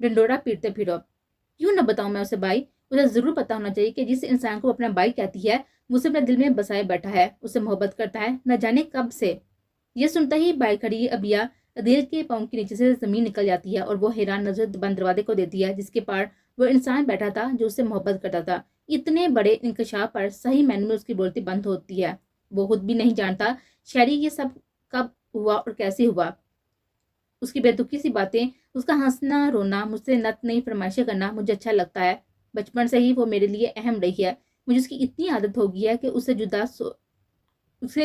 ڈنڈورا پیٹتے پھرو۔ کیوں نہ بتاؤں میں اسے بھائی؟ اسے ضرور پتا ہونا چاہیے کہ جس انسان کو اپنا بھائی کہتی ہے وہ اسے اپنے دل میں بسائے بیٹھا ہے، اسے محبت کرتا ہے نہ جانے کب سے۔ یہ سنتا ہی بھائی کھڑی ابیا عدیل کے پاؤں کے نیچے سے زمین نکل جاتی ہے اور وہ حیران نظر بند دروازے کو دیتی ہے جس کے پار وہ انسان بیٹھا تھا جو اس سے محبت کرتا تھا۔ اتنے بڑے انکشاف پر صحیح معنی میں اس کی بولتی بند ہوتی ہے۔ وہ خود بھی نہیں جانتا شہری یہ سب کب ہوا اور کیسے ہوا۔ اس کی بے تکی سی باتیں، اس کا ہنسنا رونا، مجھ سے نت نئی فرمائشیں کرنا مجھے اچھا لگتا ہے۔ بچپن سے ہی وہ میرے لیے اہم رہی ہے۔ مجھے اس کی اتنی عادت ہو گئی ہے کہ اسے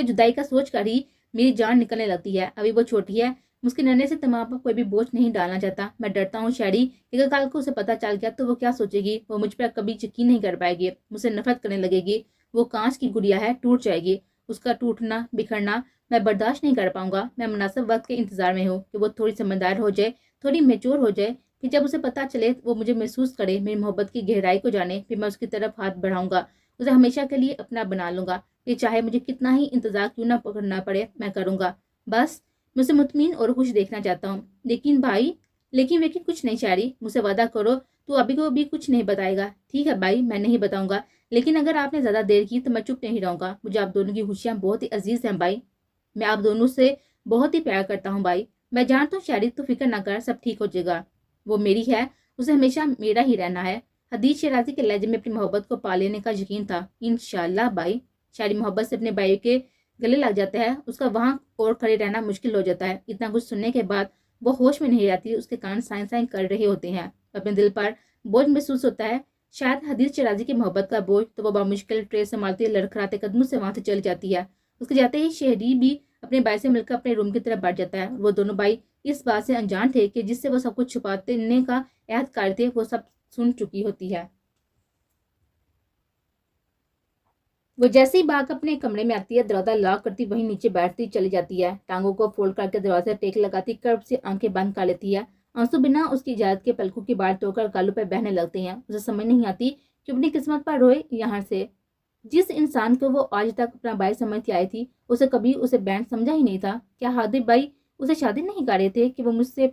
جدائی کا سوچ کر ہی میری جان نکلنے لگتی ہے۔ ابھی وہ چھوٹی ہے، اس کے نرنے سے دماغ پر کوئی بھی بوجھ نہیں ڈالنا چاہتا۔ میں ڈرتا ہوں شہری کہ اگر کل کو اسے پتہ چل گیا تو وہ کیا سوچے گی؟ وہ مجھ پر کبھی یقین نہیں کر پائے گی، مجھ سے نفرت کرنے لگے گی۔ وہ کانچ کی گڑیا ہے، ٹوٹ جائے گی۔ اس کا ٹوٹنا بکھرنا میں برداشت نہیں کر پاؤں گا۔ میں مناسب وقت کے انتظار میں ہوں کہ وہ تھوڑی سمجھدار ہو جائے، تھوڑی میچور ہو جائے، پھر جب اسے پتہ چلے وہ مجھے محسوس کرے، میری محبت کی گہرائی کو جانے، پھر میں اس کی طرف ہاتھ بڑھاؤں گا، اسے ہمیشہ کے لیے اپنا بنا لوں گا۔ یہ چاہے مجھے کتنا ہی انتظار کیوں نہ کرنا پڑے، میں کروں گا۔ بس میں اسے مطمئن اور خوش دیکھنا چاہتا ہوں۔ لیکن بھائی، لیکن کچھ نہیں شاعری، مجھ سے وعدہ کرو تو ابھی کو بھی کچھ نہیں بتائے گا۔ ٹھیک ہے بھائی، میں نہیں بتاؤں گا، لیکن اگر آپ نے زیادہ دیر کی تو میں چپ نہیں رہوں گا۔ مجھے آپ دونوں کی خوشیاں بہت ہی عزیز ہیں بھائی، میں آپ دونوں سے بہت ہی پیار کرتا ہوں بھائی۔ میں جانتا ہوں شاعری، تو فکر نہ کر، سب ٹھیک ہو جائے گا۔ وہ میری ہے، اسے ہمیشہ میرا ہی رہنا ہے۔ حدیث شیرازی کے لہجے میں اپنی محبت کو پا لینے کا یقین تھا۔ انشاءاللہ بھائی۔ شاعری محبت سے اپنے بھائی کے گلے لگ جاتا ہے، اس کا وہاں اور کھڑے رہنا مشکل ہو جاتا ہے۔ اتنا کچھ سننے کے بعد وہ ہوش میں نہیں رہتی، اس کے کان سائیں سائیں کر رہے ہوتے ہیں، اپنے دل پر بوجھ محسوس ہوتا ہے۔ شاید حدیث شیرازی کی محبت کا بوجھ تو وہ بامشکل ٹرے سنبھالتی لڑکھڑاتے قدموں سے وہاں سے چلی جاتی ہے۔ اس کے جاتے ہی شہری بھی اپنے بھائی سے مل کر اپنے روم کی طرف بڑھ جاتا ہے۔ وہ دونوں بھائی اس بات سے انجان تھے کہ جس سے وہ سب کچھ چھپانے کا عہد کار تھے، وہ سب سن چکی ہوتی ہے۔ وہ جیسے ہی بھاگ اپنے کمرے میں آتی ہے، دروازہ لاک کرتی وہیں نیچے بیٹھتی چلی جاتی ہے، ٹانگوں کو فولڈ کر کے دروازے ٹیک لگاتی کرب سے آنکھیں بند کر لیتی ہے۔ آنسو بنا اس کی اجازت کے پلکوں کی بال توڑ کر گالوں پہ بہنے لگتے ہیں۔ اسے سمجھ نہیں آتی کہ اپنی قسمت پر روئے یہاں سے۔ جس انسان کو وہ آج تک اپنا بھائی سمجھتی آئی تھی، اسے کبھی اسے بینڈ سمجھا ہی نہیں تھا۔ کیا ہادی بھائی اسے شادی نہیں کر رہے تھے کہ وہ مجھ سے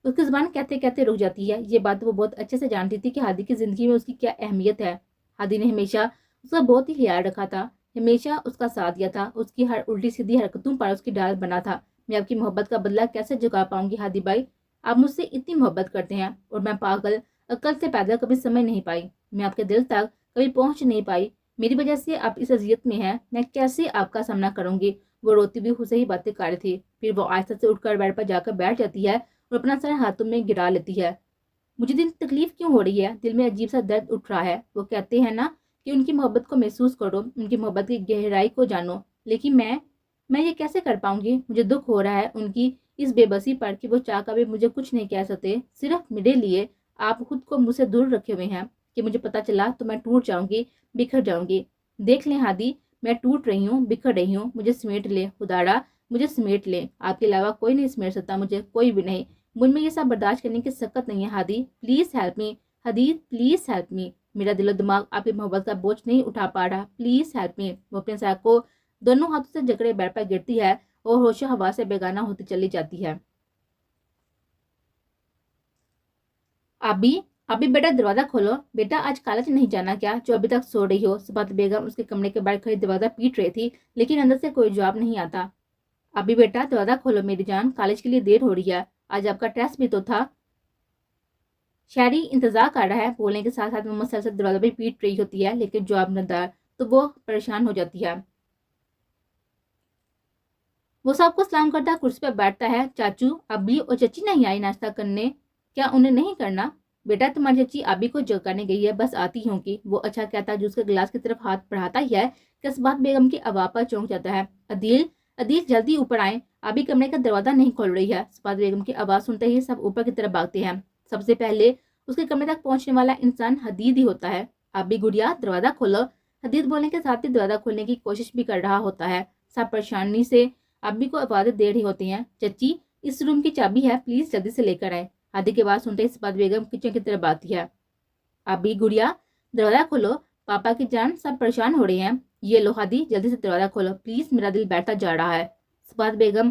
اس کی زبان کہتے کہتے رک جاتی ہے۔ یہ بات وہ بہت اچھے سے جانتی تھی کہ ہادی کی زندگی میں اس کی کیا اہمیت ہے۔ ہادی نے ہمیشہ اس کا بہت ہی خیال رکھا تھا، ہمیشہ اس کا ساتھ دیا تھا، اس کی ہر الٹی سیدھی حرکتوں پر اس کی ڈال بنا تھا۔ میں آپ کی محبت کا بدلہ کیسے چکا پاؤں گی ہادی بھائی؟ آپ مجھ سے اتنی محبت کرتے ہیں اور میں پاگل عقل سے پیدا کبھی سمجھ نہیں پائی، میں آپ کے دل تک کبھی پہنچ نہیں پائی۔ میری وجہ سے آپ اس اذیت میں ہیں، میں کیسے آپ کا سامنا کروں گی؟ وہ روتی بھی اسے ہی باتیں کر رہی تھی۔ پھر وہ آہستہ سے اٹھ کر بیڈ پر جا کر بیٹھ جاتی ہے اور اپنا سر ہاتھوں میں گرا لیتی ہے۔ مجھے دل تکلیف کیوں ہو رہی ہے؟ دل میں عجیب سا درد اٹھ رہا ہے۔ وہ کہتے ہیں نا کہ ان کی محبت کو محسوس کرو، ان کی محبت کی گہرائی کو جانو، لیکن میں یہ کیسے کر پاؤں گی؟ مجھے دکھ ہو رہا ہے ان کی اس بے بسی پر کہ وہ چاہ کر بھی مجھے کچھ نہیں کہہ سکتے۔ صرف میرے لیے آپ خود کو مجھ سے دور رکھے ہوئے ہیں کہ مجھے پتا چلا تو میں ٹوٹ جاؤں گی، بکھر جاؤں گی۔ دیکھ لیں ہادی، میں ٹوٹ رہی ہوں، بکھر رہی ہوں، مجھے سمیٹ لیں خداڑا، مجھے سمیٹ لیں۔ آپ کے علاوہ کوئی نہیں سمیٹ سکتا مجھے، کوئی بھی نہیں۔ مجھ میں یہ سب برداشت کرنے کی سکت نہیں ہے ہادی، پلیز ہیلپ می، حدیث پلیز ہیلپ می۔ میرا دل و دماغ آپ کی محبت کا بوجھ نہیں اٹھا پا رہا، پلیز ہیلپ می۔ وہ اپنے سر کو دونوں ہاتھوں سے جکڑے بیڈ پر گرتی ہے اور ہوش و حواس سے بیگانہ ہوتی چلی جاتی ہے۔ ابھی بیٹا دروازہ کھولو، بیٹا آج کالج نہیں جانا کیا جو ابھی تک سو رہی ہو؟ صفات بیگم اس کے کمرے کے باہر کھڑی دروازہ پیٹ رہی تھی، لیکن اندر سے کوئی جواب نہیں آتا۔ ابھی بیٹا دروازہ کھولو میری جان، کالج کے لیے دیر ہو رہی ہے، آج آپ کا ٹیسٹ بھی تو تھا۔ شاعری انتظار کر رہا ہے، بولنے کے ساتھ ساتھ وہ مسلسل دروازہ بھی پیٹ رہی ہوتی ہے، لیکن جواب نہ دار تو وہ پریشان ہو جاتی ہے۔ وہ سب کو سلام کرتا کرسی پر بیٹھتا ہے۔ چاچو، ابھی اور چچی نہیں آئی ناشتہ کرنے؟ کیا انہیں نہیں کرنا؟ بیٹا تمہاری چچی ابھی کو جگانے گئی ہے، بس آتی ہوں گی۔ وہ اچھا کہتا جو اس کے گلاس کی طرف ہاتھ بڑھاتا ہی ہے کہ اسبات بیگم کی آواز پر چونک جاتا ہے۔ عدیل جلدی اوپر آئیں، ابھی کمرے کا دروازہ نہیں کھول رہی ہے۔ اسبات بیگم کی آواز سنتے ہی سب اوپر کی طرف بھاگتے ہیں۔ سب سے پہلے اس کے کمرے تک پہنچنے والا انسان حدید ہی ہوتا ہے۔ ابھی گڑیا دروازہ کھولو۔ حدید بولنے کے ساتھ ہی دروازہ کھولنے کی کوشش بھی کر رہا ہوتا ہے۔ سب پریشانی سے ابھی کو آوازیں دے رہی ہوتی ہیں۔ چچی، اس روم کی چابی ہے، پلیز جلدی سے لے کر آئیں۔ ہادی کے بعد سنتے ہی صفات بیگم کچن کی طرف آتی ہے۔ ابھی گڑیا دروازہ کھولو، پاپا کی جان سب پریشان ہو رہے ہیں۔ یہ لو ہادی، جلدی سے دروازہ کھولو پلیز، میرا دل بیٹھتا جا رہا ہے۔ صفات بیگم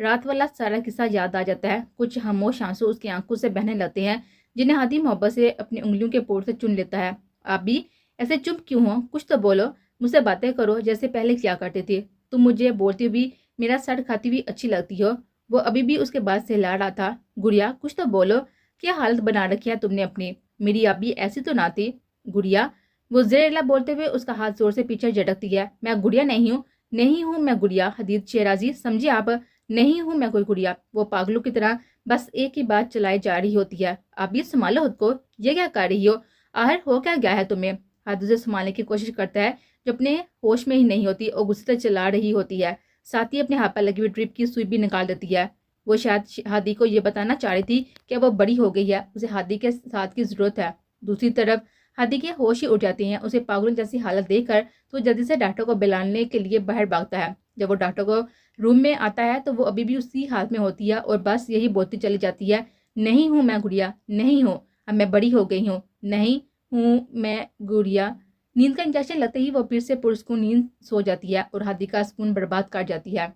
رات والا سارا قصہ یاد آ جاتا ہے. کچھ خاموش آنسو اس کی آنکھوں سے بہنے لگتے ہیں جنہیں ہادی محبت سے اپنی انگلیوں کے پور سے چن لیتا ہے. آپ بھی ایسے چپ کیوں ہو؟ کچھ تو بولو، مجھ سے باتیں کرو جیسے پہلے کیا کرتے تھے. تم مجھے بولتی بھی میرا سر کھاتی ہوئی اچھی لگتی ہو. وہ ابھی بھی اس کے بعد سہلا رہا تھا. گڑیا کچھ تو بولو، کیا حالت بنا رکھی ہے تم نے اپنی؟ میری ابھی ایسی تو نہ تھی. گڑیا، وہ زہریلا بولتے ہوئے اس کا ہاتھ زور سے پیچھے جھٹکتی ہے. میں گڑیا نہیں ہوں، نہیں ہوں میں گڑیا. حدید شیرازی سمجھے آپ، نہیں ہوں میں کوئی گڑیا. وہ پاگلوں کی طرح بس ایک ہی بات چلائی جا رہی ہوتی ہے. آپ یہ سنبھالو خود کو، یہ کیا کر رہی ہو؟ آخر ہو کیا گیا ہے تمہیں؟ حد اسے سنبھالنے کی کوشش کرتا ہے جو اپنے ہوش میں ہی نہیں ہوتی اور غصے سے چلا رہی ہوتی ہے. ساتھ ہی اپنے ہاتھ پر لگی ہوئی ڈرپ کی سوئی بھی نکال دیتی ہے. وہ شاید ہادی کو یہ بتانا چاہ رہی تھی کہ وہ بڑی ہو گئی ہے، اسے ہادی کے ساتھ کی ضرورت ہے. دوسری طرف ہادی کے ہوش ہی اڑ جاتے ہیں اسے پاگلوں جیسی حالت دیکھ کر. تو جلدی سے ڈاکٹر کو بلانے کے لیے باہر بھاگتا ہے. جب وہ ڈاکٹر کو روم میں آتا ہے تو وہ ابھی بھی اسی حالت میں ہوتی ہے اور بس یہی بولتی چلی جاتی ہے، نہیں ہوں میں گڑیا، نہیں ہوں، اب میں بڑی ہو گئی ہوں، نہیں ہوں میں گڑیا. نیند کا انجیکشن لگتے ہی وہ پھر سے پرسکون نیند سو جاتی ہے اور ہادی کا سکون برباد کر جاتی ہے.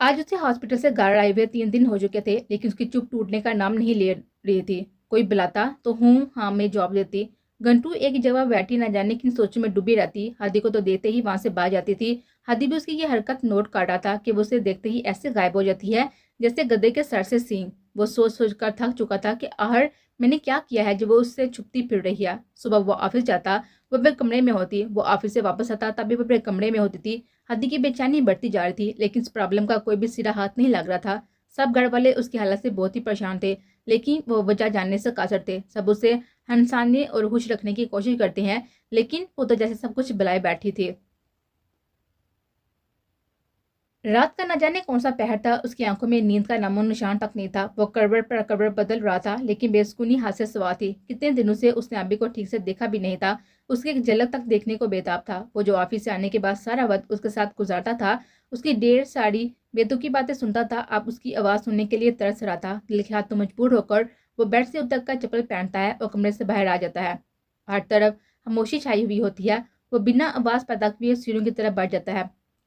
آج اسے ہاسپٹل سے گھر آئے ہوئے 3 دن ہو چکے تھے لیکن اس کی چپ ٹوٹنے کا نام نہیں لے رہی تھی. کوئی بلاتا تو ہوں ہاں میں جواب دیتی. گھنٹو ایک جگہ بیٹھی نہ جانے کن سوچوں میں ڈوبی رہتی. ہادی کو تو دیتے ہی وہاں سے باہر جاتی تھی. ہادی بھی اس کی یہ حرکت نوٹ کر رہا تھا کہ وہ اسے دیکھتے ہی ایسے غائب ہو جاتی ہے جیسے گدھے کے سر سے سینگ. وہ سوچ سوچ کر تھک چکا تھا کہ آخر میں نے کیا کیا ہے جو وہ اس سے چھپتی پھر رہی ہے. صبح وہ آفس جاتا، وہ اپنے کمرے میں ہوتی. وہ آفس سے واپس آتا تب بھی وہ اپنے کمرے میں ہوتی تھی. ہادی کی بے چینی بڑھتی جا رہی تھی لیکن اس پرابلم کا کوئی بھی سرا ہاتھ نہیں لگ رہا تھا. سب گھر والے اس کی حالت سے بہت ہی پریشان تھے لیکن وہ وجہ جاننے سے قاصر تھے. سب اسے ہنسانے اور خوش رکھنے کی کوشش کرتے ہیں لیکن وہ تو جیسے سب کچھ بلائے بیٹھی تھی. رات کا نہ جانے کون سا پہر تھا. اس کی آنکھوں میں نیند کا نام و نشان تک نہیں تھا. وہ کروٹ پر کروٹ بدل رہا تھا لیکن بے سکونی ہاتھ سے سوا تھی. کتنے دنوں سے اس نے ابھی کو ٹھیک سے دیکھا بھی نہیں تھا. اس کی ایک جھلک تک دیکھنے کو بےتاب تھا. وہ جو آفس سے آنے کے بعد سارا وقت اس کے ساتھ گزارتا تھا، اس کی ڈھیر ساری بیتوکی باتیں سنتا تھا. اب اس کی آواز سننے کے لیے ترس رہا تھا. دل کے ہاتھ تو مجبور ہو کر وہ بیڈ سے اتر کر چپل پہنتا ہے اور کمرے سے باہر آ جاتا ہے. ہر طرف خاموشی چھائی ہوئی ہوتی ہے. وہ بنا آواز پیدا کیے سیڑھیوں کی طرف بڑھ جاتا ہے.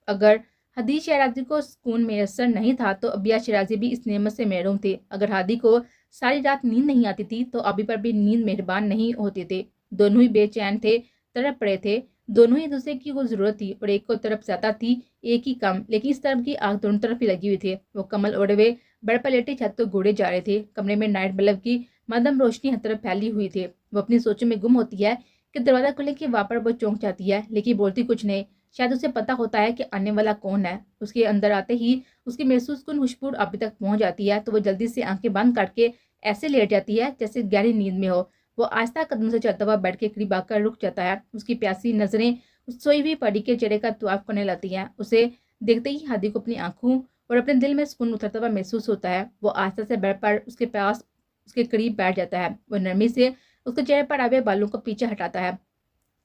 اگر حدیث شیرازی کو سکون میسر نہیں تھا تو ابیا شیرازی بھی اس نعمت سے محروم تھے. اگر ہادی کو ساری رات نیند نہیں آتی تھی تو ابھی پر بھی نیند مہربان نہیں ہوتی تھی. دونوں ہی بے چین تھے، تڑپ پڑے تھے. دونوں ہی دوسرے کی وہ ضرورت تھی اور ایک کو طرف زیادہ تھی ایک ہی کم. لیکن اس طرف کی آگ دونوں طرف ہی لگی ہوئی تھی. وہ کمل اوڑے ہوئے بڑھ پر لیٹے چھت کو گھوڑے جا رہے تھے. کمرے میں نائٹ بلب کی مدھم روشنی ہر طرف پھیلی ہوئی تھی. وہ اپنی سوچوں میں گم ہوتی ہے کہ دروازہ کھلنے کے واپر وہ چونک جاتی ہے لیکن بولتی کچھ نہیں. شاید اسے پتا ہوتا ہے کہ آنے والا کون ہے. اس کے اندر آتے ہی اس کی محسوس کن خوشبو ابھی تک پہنچ جاتی ہے تو وہ جلدی سے آنکھیں بند کر کے ایسے لیٹ جاتی ہے جیسے گہری نیند میں ہو. وہ آہستہ قدم سے چلتا ہوا بیٹھ کے قریب آ کر رک جاتا ہے. اس کی پیاسی نظریں اس سوئی ہوئی پری کے چہرے کا طواف کرنے لگتی ہیں. اسے دیکھتے ہی ہادی کو اپنی آنکھوں اور اپنے دل میں سکون اترتا ہوا محسوس ہوتا ہے. وہ آہستہ سے بیٹھ پر اس کے پاس اس کے قریب بیٹھ جاتا ہے. وہ نرمی سے اس کے چہرے پر آئے بالوں کو پیچھے ہٹاتا ہے.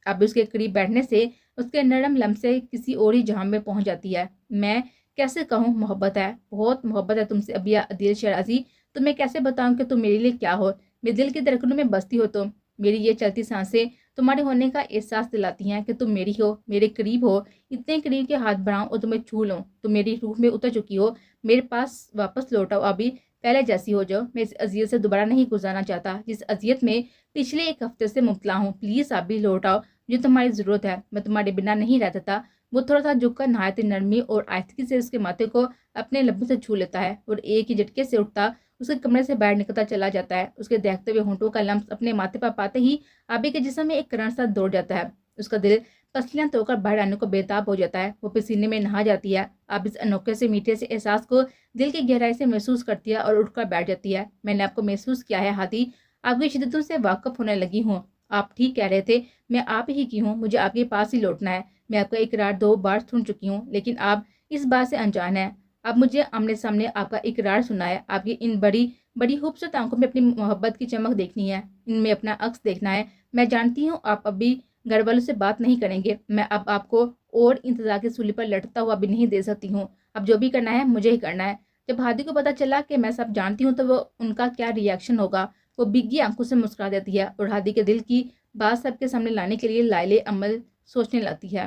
اب اس کے قریب بیٹھنے سے اس کے نرم لمسے کسی اور ہی جہاں میں پہنچ جاتی ہے. میں کیسے کہوں، محبت ہے، بہت محبت ہے تم سے ابیا عدیل شیرازی. تمہیں کیسے بتاؤں کہ تم میرے لیے کیا ہو. میرے دل کی دھڑکنوں میں بستی ہو تم. میری یہ چلتی سانسیں تمہارے ہونے کا احساس دلاتی ہیں کہ تم میری ہو، میرے قریب ہو. اتنے قریب کے ہاتھ بڑھاؤں اور تمہیں چھو لوں. تم میری روح میں اتر چکی ہو. میرے پاس واپس لوٹاؤ. ابھی پہلے جیسی ہو جاؤ. میں اس اذیت سے دوبارہ نہیں گزارنا چاہتا جس اذیت میں پچھلے 1 ہفتے سے مبتلا ہوں. پلیز ابھی لوٹاؤ. مجھے تمہاری ضرورت ہے. میں تمہارے بنا نہیں رہتا تھا. وہ تھوڑا سا جھک کر نہایت نرمی اور آہستگی سے اس کے ماتھے کو اپنے لبوں سے چھو لیتا ہے اور ایک ہی جھٹکے سے اٹھتا اس کے کمرے سے باہر نکلتا چلا جاتا ہے. اس کے دیکھتے ہوئے ہونٹوں کا لمس اپنے ماتھے پر پاتے ہی آبی کے جسم میں ایک کرنٹ سا دوڑ جاتا ہے. اس کا دل پسلیاں توڑ کر باہر آنے کو بےتاب ہو جاتا ہے. وہ پسینے میں نہا جاتی ہے. اب اس انوکھے سے میٹھے سے احساس کو دل کی گہرائی سے محسوس کرتی ہے اور اٹھ کر بیٹھ جاتی ہے. میں نے آپ کو محسوس کیا ہے ہادی. آپ کی شدتوں سے واقف ہونے لگی ہوں. آپ ٹھیک کہہ رہے تھے. میں آپ ہی کی ہوں. مجھے آپ کے پاس ہی لوٹنا ہے. میں آپ کا اقرار 2 بار سن چکی ہوں لیکن آپ اس بات سے انجان ہیں. اب مجھے آمنے سامنے آپ کا اقرار سنا ہے. آپ کی ان بڑی بڑی خوبصورت آنکھوں میں اپنی محبت کی چمک دیکھنی ہے. ان میں اپنا عکس دیکھنا ہے. میں جانتی ہوں آپ ابھی گھر والوں سے بات نہیں کریں گے. میں اب آپ کو اور انتظار کے سولی پر لٹکتا ہوا بھی نہیں دے سکتی ہوں. اب جو بھی کرنا ہے مجھے ہی کرنا ہے. جب ہادی کو پتا چلا کہ میں سب جانتی ہوں تو وہ ان کا کیا ری ایکشن ہوگا. وہ بگی آنکھوں سے مسکرا دیتی ہے اور ہادی کے دل کی بات سب کے سامنے لانے کے لیے لائلے عمل سوچنے لگتی ہے.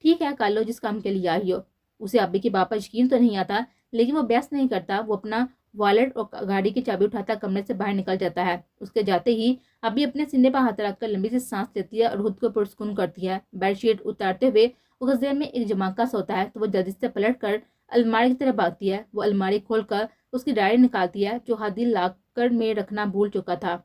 ٹھیک ہے کر لو جس کام کے لیے آئی ہو۔ اسے ابی کے باپ پر یقین تو نہیں آتا، لیکن وہ بحث نہیں کرتا۔ وہ اپنا والیٹ اور گاڑی کی چابی اٹھاتا کمرے سے باہر نکل جاتا ہے۔ اس کے جاتے ہی ابھی اپنے سینے پر ہاتھ رکھ کر لمبی سی سانس لیتی ہے اور خود کو پرسکون کرتی ہے۔ بیڈ شیٹ اتارتے ہوئے وہ ذہن میں ایک جھماکہ سا ہوتا ہے تو وہ جلدی سے پلٹ کر الماری کی طرف بھاگتی ہے۔ وہ الماری کھول کر اس کی ڈائری نکالتی ہے جو ہادی لاکر میں رکھنا بھول چکا تھا۔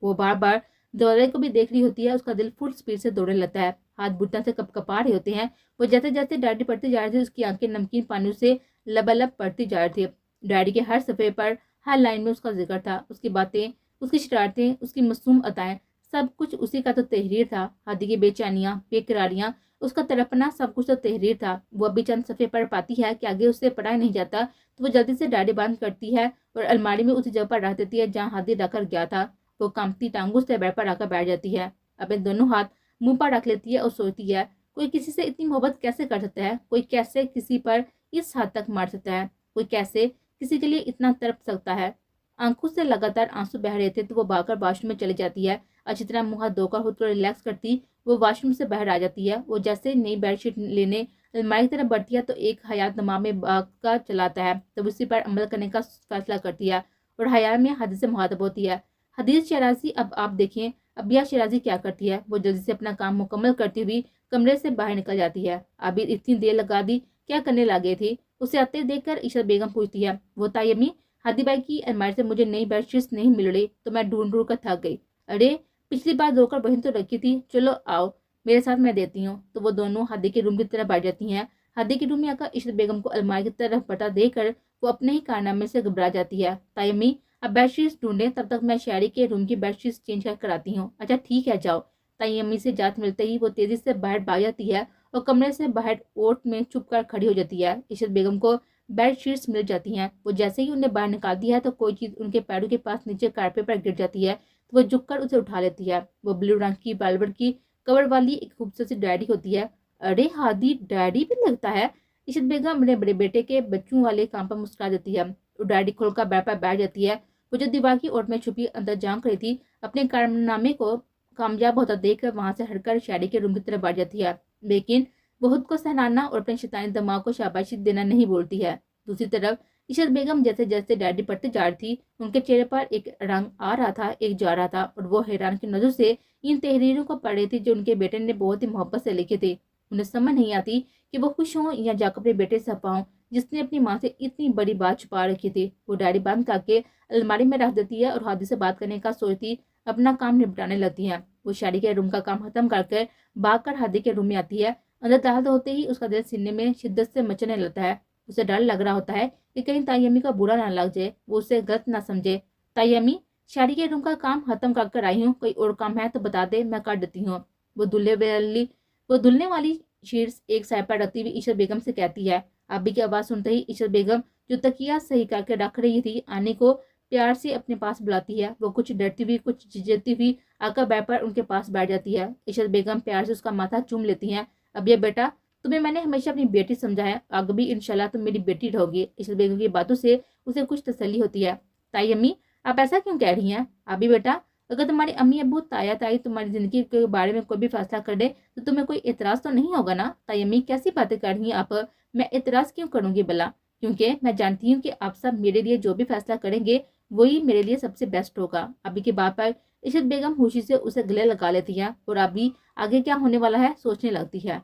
وہ بار بار دروازے کو بھی دیکھ رہی ہوتی ہے۔ اس کا دل فل سپیڈ سے دوڑنے لگتا ہے، ہاتھ گھٹن سے کپ کپا رہے ہوتے ہیں۔ وہ جیسے جیسے ڈائری پڑھتی جا رہی تھی اس کی آنکھیں نمکین پانیوں سے لبالب پڑتی جا رہی تھی۔ ڈائری کے ہر صفحے پر ہر لائن میں اس کا ذکر تھا، اس کی باتیں، اس کی شرارتیں، اس کی معصوم عطائیں، سب کچھ اسی کا تو تحریر تھا۔ ہادی کی بے چینیاں، بے قراریاں، اس کا تڑپنا، سب کچھ تو تحریر تھا۔ وہ ابھی چند صفحے پڑھ پاتی ہے کہ آگے اس سے پڑھا نہیں جاتا تو وہ جلدی سے ڈائری بند کرتی ہے اور الماری میں اسی جگہ پر رکھ دیتی ہے جہاں ہادی رکھ کر گیا تھا۔ وہ کانپتی ٹانگوں سے بیڈ پر آ کر بیٹھ جاتی ہے، اپنے دونوں ہاتھ منہ پر رکھ لیتی ہے اور سوچتی ہے کوئی کسی سے اتنی محبت کیسے کر سکتا ہے، کوئی کیسے کسی پر اس حد تک مار سکتا ہے، کوئی کیسے کسی کے لیے اتنا تڑپ سکتا ہے۔ آنکھوں سے لگاتار آنسو بہہ رہے تھے تو وہ بھاگ کر واش روم میں چلی جاتی ہے۔ اچھی طرح منہ ہاتھ دھو کر خود کو ریلیکس کرتی وہ واش روم سے باہر آ جاتی ہے۔ وہ جیسے نئی بیڈ شیٹ لینے الماری کی طرف بڑھتی ہے تو ایک حیات دماغ میں باغ کا چلاتا ہے تو اسی پر عمل کرنے کا فیصلہ کرتی ہے اور حیا میں حدیث سے مخاطب ہوتی ہے۔ حدیث شیرازی، اب آپ دیکھیں ابیا شیرازی کیا کرتی ہے۔ وہ جلدی سے اپنا کام مکمل کرتی ہوئی کمرے سے باہر نکل جاتی ہے۔ ابھی اتنی دیر لگا دی، کیا کرنے لگے تھی؟ اسے آتے دیکھ کر عشرت بیگم پوچھتی ہے۔ وہ تایمی، ہادی بھائی کی الماری سے مجھے نئی بیڈ شیٹس نہیں مل رہی تو میں ڈھونڈ ڈھونڈ کر تھک گئی۔ ارے پچھلی بار دھو کر وہیں تو رکھی تھی، چلو آؤ میرے ساتھ، میں دیتی ہوں۔ تو وہ دونوں ہادی کے روم کی طرف بیٹھ جاتی ہیں۔ ہادی کے روم میں آ کر عشرت بیگم کو الماری کی طرف بڑھتا دیکھ کر وہ اپنے ہی کارنامے سے گھبرا جاتی ہے۔ تایمی، اب بیڈ شیٹس ڈھونڈیں، تب تک میں شاعری کے روم کی بیڈ شیٹس چینج کر آتی ہوں۔ اچھا ٹھیک ہے جاؤ۔ تائی امی سے جات ملتے ہی وہ تیزی سے باہر بھاگ جاتی ہے اور کمرے سے باہر اوٹ میں چھپ کر کھڑی ہو جاتی ہے۔ عشرت بیگم کو بیڈ شیٹس مل جاتی ہیں۔ وہ جیسے ہی انہیں باہر نکالتی ہے تو کوئی چیز ان کے پیروں کے پاس نیچے کارپیٹ پر گر جاتی ہے تو وہ جھک کر اسے اٹھا لیتی ہے۔ وہ بلو رنگ کی ویلویٹ کی کور والی ایک خوبصورت سی ڈائری ہوتی ہے۔ ارے ہادی، ڈائری بھی لگتا ہے؟ عشرت بیگم اپنے بڑے بیٹے کے بچوں والے کام پر مسکرا دیتی ہے۔ وہ ڈائری کھول کر بیڈ پر بیٹھ جاتی ہے۔ وہ جو دیوار کی اوٹ میں چھپی اندر جھانک رہی تھی، اپنے کارنامے کو کامیاب ہوتا دیکھ کر وہاں سے ہٹ کر شاعری کے روم کی طرف بڑھ جاتی ہے، لیکن وہ خود کو سہلانا اور اپنے شیطانی دماغ کو شاباشی دینا نہیں بولتی ہے۔ دوسری طرف عشرت بیگم جیسے جیسے ڈائری پڑھتے جا رہی تھی ان کے چہرے پر ایک رنگ آ رہا تھا، ایک جا رہا تھا، اور وہ حیران کی نظر سے ان تحریروں کو پڑھ رہی تھی جو ان کے بیٹے نے بہت ہی محبت سے لکھی تھی۔ انہیں سمجھ نہیں آتی کہ وہ خوش ہوں یا جا کر اپنے بیٹے سے پاؤں جس نے اپنی ماں سے اتنی بڑی بات چھپا رکھی تھی۔ وہ ڈائری بند کر کے الماری میں رکھ دیتی ہے اور ہادی سے بات کرنے کا سوچتی اپنا کام نپٹانے لگتی ہے۔ وہ شاعری کے روم کا کام ختم کر کے بھاگ کر ہادی کے روم میں آتی ہے۔ اندر داخل ہوتے ہی اس کا دل سینے میں شدت سے مچنے لگتا ہے۔ اسے ڈر لگ رہا ہوتا ہے کہ کہیں تائی امی کا برا نہ لگ جائے، وہ اسے غلط نہ سمجھے۔ تائی امی، شاعری کے روم کا کام ختم کر آئی ہوں، کوئی اور کام ہے تو بتا دے، میں کر دیتی ہوں۔ وہ دھلنے والی شیٹس ایک سائڈ پر رکھتی ہوئی عشرت بیگم سے کہتی ہے۔ ابی کی آواز سنتے ہی عشرت بیگم جو تکیہ صحیح کر کے رکھ رہی تھی آنے کو پیار سے اپنے پاس بلاتی ہے۔ وہ کچھ ڈرتی ہوئی، کچھ جھجکتی ہوئی آ کر بیڈ پر ان کے پاس بیٹھ جاتی ہے۔ عشرت بیگم پیار سے اس کا ماتھا چوم لیتی ہیں۔ ابیا بیٹا، تمہیں میں نے ہمیشہ اپنی بیٹی سمجھا ہے، آگے بھی انشاءاللہ تم میری بیٹی رہو گی۔ عشرت بیگم کی باتوں سے اسے کچھ تسلی ہوتی ہے۔ تائی امی، آپ ایسا کیوں کہہ رہی ہیں؟ ابھی بیٹا، اگر تمہاری امی ابو تایا تائی تمہاری زندگی کے بارے میں کوئی بھی فیصلہ کر دے تو تمہیں کوئی اعتراض تو نہیں ہوگا نا؟ تائی امی، کیسی باتیں کر رہی ہیں آپ؟ میں اعتراض کیوں کروں گی بلا؟ کیونکہ میں جانتی ہوں کہ آپ سب میرے لیے جو بھی فیصلہ کریں گے وہی میرے لیے سب سے بیسٹ ہوگا۔ ابھی کی بات پر عشرت بیگم خوشی سے اسے گلے لگا لیتی ہے اور ابھی آگے کیا ہونے والا ہے سوچنے لگتی ہے۔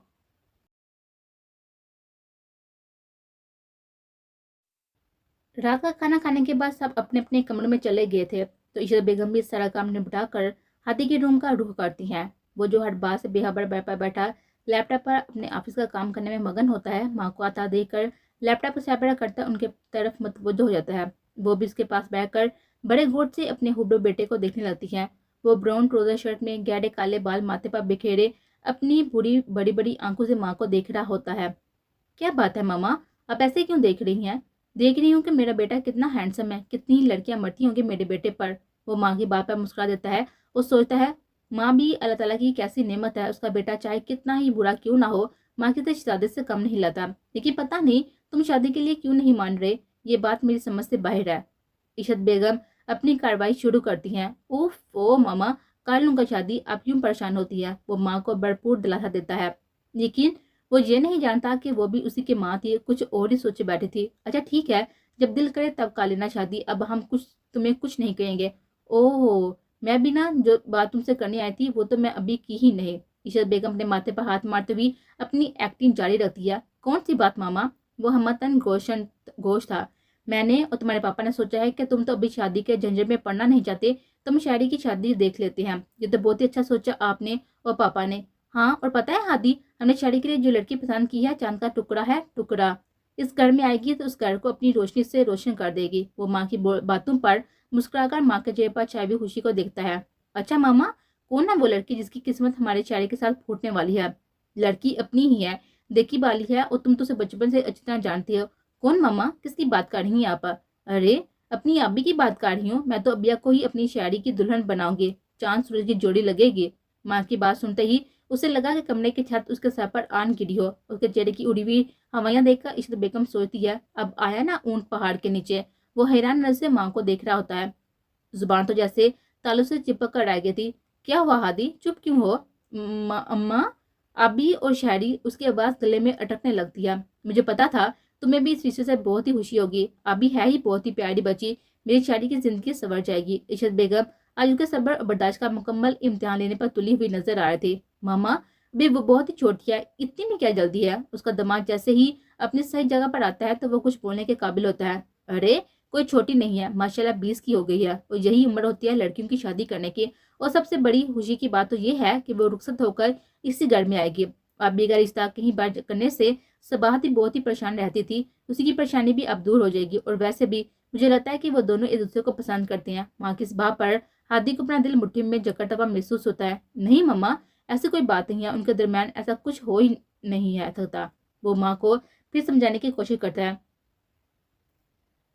رات کا کھانا کھانے کے بعد سب اپنے اپنے کمروں میں چلے گئے تھے تو عشرت بیگم بھی سارا کام نپٹا کر ہادی کے روم کا رخ کرتی ہیں۔ وہ جو ہر بات سے بے خبر بیٹھ پر بیٹھا لیپ ٹاپ پر اپنے آفس کا کام کرنے میں مگن ہوتا ہے، ماں کو آتا دیکھ کر لیپ ٹاپ کو سیپڑا کرتا ان کے طرف متوجہ ہو جاتا ہے۔ وہ بھی اس کے پاس بیٹھ کر بڑے غور سے اپنے ہبلو بیٹے کو دیکھنے لگتی ہے۔ وہ براؤن ٹراؤزر شرٹ میں گہرے کالے بال ماتھے پر بکھیرے اپنی بڑی بڑی آنکھوں سے ماں کو دیکھ رہا ہوتا ہے۔ کیا بات ہے ماما، آپ ایسے کیوں دیکھ رہی ہیں؟ دیکھ رہی ہوں کہ میرا بیٹا کتنا ہینڈسم ہے، کتنی لڑکیاں مرتی ہوں گی میرے بیٹے پر۔ وہ ماں کی بات پر مسکرا دیتا ہے۔ وہ سوچتا ہے ماں بھی اللہ تعالیٰ کی کیسی نعمت ہے، اس کا بیٹا چاہے کتنا ہی برا کیوں نہ ہو ماں کی تو شہادت سے کم نہیں لاتا۔ لیکن پتہ نہیں تم شادی کے لیے کیوں نہیں مان رہے، یہ بات میری سمجھ سے باہر ہے۔ عشرت بیگم اپنی کارروائی شروع کرتی ہیں۔ اوف او ماما، کر لوں گا شادی، آپ کیوں پریشان ہوتی ہے؟ وہ ماں کو بھرپور دلاسا دیتا ہے۔ لیکن وہ یہ نہیں جانتا کہ وہ بھی اسی کی ماں تھی، کچھ اور ہی سوچے بیٹھی تھی۔ اچھا ٹھیک ہے، جب دل کرے تب کر لینا شادی، اب ہم تمہیں کچھ نہیں کہیں گے۔ اوہ، میں بھی نا جو بات تم سے کرنی آئی تھی وہ تو میں ابھی کی ہی نہیں۔ عشرت بیگم اپنے ماتھے پر ہاتھ مارتے ہوئی اپنی ایکٹنگ جاری رکھتی ہے۔ کون سی بات ماما؟ وہ ہمتن گوش تھا۔ میں نے اور تمہارے پاپا نے سوچا ہے کہ تم تو ابھی شادی کے جھنجٹ میں پڑنا نہیں چاہتے، تم شاعری کی شادی دیکھ لیتے ہیں۔ یہ تو بہت ہی اچھا سوچا آپ نے اور پاپا نے۔ ہاں، اور پتہ ہے ہادی، ہم نے شاعری کے لیے جو لڑکی پسند کی ہے چاند کا ٹکڑا ہے، ٹکڑا۔ اس گھر میں آئے گی تو اس گھر کو اپنی روشنی سے روشن کر دے گی۔ وہ ماں کی باتوں پر مسکرا کر ماں کے چہرے پر چھائی ہوئی خوشی کو دیکھتا ہے۔ اچھا ماما، کون ہے وہ لڑکی جس کی قسمت ہمارے شاعری کے ساتھ پھوٹنے والی ہے؟ لڑکی اپنی ہی ہے، دیکھی بالی ہے، اور تم تو اسے بچپن سے اچھی طرح جانتی ہو۔ کون ماما؟ کس کی بات کر رہی ہیں آپ؟ ارے، اپنی ابی کی بات کر رہی ہوں۔ میں تو ابیا کو ہی اپنی شاعری کی دلہن بناؤں گی، چاند سورج کی جوڑی لگے گی۔ ماں کی بات سنتے ہی اسے لگا کہ کمرے کی چھت اس کے سر پر آن گری ہو۔ اس کے چہرے کی اڑی ہوئی ہوائیاں دیکھ کر عشرت بیگم سوچتی ہے، اب آیا نا اونٹ پہاڑ کے نیچے۔ وہ حیران نظر سے ماں کو دیکھ رہا ہوتا ہے، زبان تو جیسے تالوں سے چپک کر رہ گئی تھی۔ کیا ہوا ہادی، چپ کیوں ہو؟ اماں، ابھی اور شاعری، اس کی آواز گلے میں اٹکنے لگتی ہے۔ مجھے پتا تھا تمہیں بھی اس رشتے سے بہت ہی خوشی ہوگی، ابھی ہے ہی بہت ہی پیاری بچی، میری شاعری کی زندگی سنور جائے گی۔ عشرت بیگم آج ان کے صبر اور برداشت کا مکمل امتحان لینے پر تلی ہوئی نظر آ رہی تھی۔ ماما، ابھی وہ بہت ہی چھوٹی ہے، اتنی میں کیا جلدی ہے؟ اس کا دماغ جیسے ہی اپنی صحیح جگہ پر آتا ہے تو وہ کچھ بولنے کے قابل ہوتا ہے۔ ارے، کوئی چھوٹی نہیں ہے، ماشاءاللہ 20 کی ہو گئی ہے، اور یہی عمر ہوتی ہے لڑکیوں کی شادی کرنے کی۔ اور سب سے بڑی خوشی کی بات تو یہ ہے کہ وہ رخصت ہو کر اسی گھر میں آئے گی۔ ابھی کا رشتہ کہیں بار کرنے سے صباحت بہت ہی پریشان رہتی تھی، اسی کی پریشانی بھی اب دور ہو جائے گی، اور ویسے بھی مجھے لگتا ہے کہ وہ دونوں ایک دوسرے کو پسند کرتے ہیں۔ ماں کی اس بات پر ہادی کو اپنا دل مٹھی میں جکڑتا ہوا محسوس ہوتا ہے۔ نہیں ماما، ایسی کوئی بات نہیں ہے، ان کے درمیان ایسا کچھ ہو ہی نہیں ہے سکتا۔ وہ ماں کو پھر سمجھانے کی کوشش کرتا ہے۔